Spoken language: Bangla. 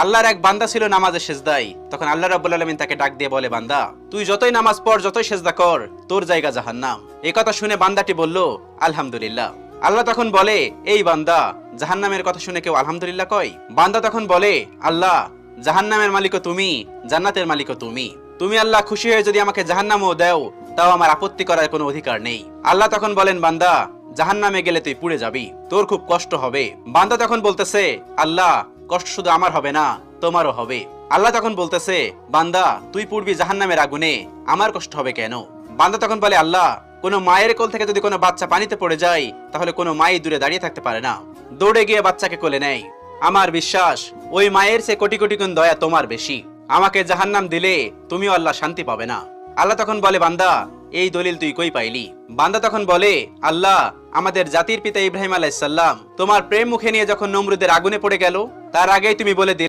আল্লাহর এক বান্দা ছিল নামাজে সেজদায়। তখন আল্লাহ রাব্বুল আলামিন তাকে ডাক দিয়ে বলে, বান্দা তুই যতই নামাজ পড়, যতই সেজদা কর, তোর জায়গা জাহান্নাম। এই কথা শুনে বান্দাটি বলল, আলহামদুলিল্লাহ। আল্লাহ তখন বলে, এই বান্দা, জাহান্নামের কথা শুনে কেউ আলহামদুলিল্লাহ কয়? বান্দা তখন বলে, আল্লাহ, জাহান্নামের মালিকও তুমি, জান্নাতের মালিকও তুমি। তুমি আল্লাহ খুশি হয়ে যদি আমাকে জাহান্নামও দাও, তাও আমার আপত্তি করার কোনো অধিকার নেই। আল্লাহ তখন বলেন, বান্দা, জাহান্নামে গেলে তুই পুড়ে যাবি, তোর খুব কষ্ট হবে। বান্দা তখন বলতেছে, আল্লাহ, কষ্ট শুধু আমার হবে না, তোমারও হবে। আল্লাহ তখন বলতেছে, বান্দা, তুই পুড়বি জাহান্নামের আগুনে, আমার কষ্ট হবে কেন? বান্দা তখন বলে, আল্লাহ, কোনো মায়ের কোল থেকে যদি কোনো বাচ্চা পানিতে পড়ে যায়, তাহলে কোনো মাই দূরে দাঁড়িয়ে থাকতে পারে না, দৌড়ে গিয়ে বাচ্চাকে কোলে নেয়। আমার বিশ্বাস, ওই মায়ের চেয়ে কোটি কোটি গুণ দয়া তোমার বেশি। আমাকে জাহান্নাম দিলে তুমিও আল্লাহ শান্তি পাবে না। আল্লাহ তখন বলে, বান্দা, এই দলিল তুই কই পাইলি? বান্দা তখন বলে, আল্লাহ, আমাদের জাতির পিতা ইব্রাহিম আলাইহিস সালাম তোমার প্রেম মুখে নিয়ে যখন নমরুদের আগুনে পড়ে গেল, তার আগেই তুমি বলে দিলে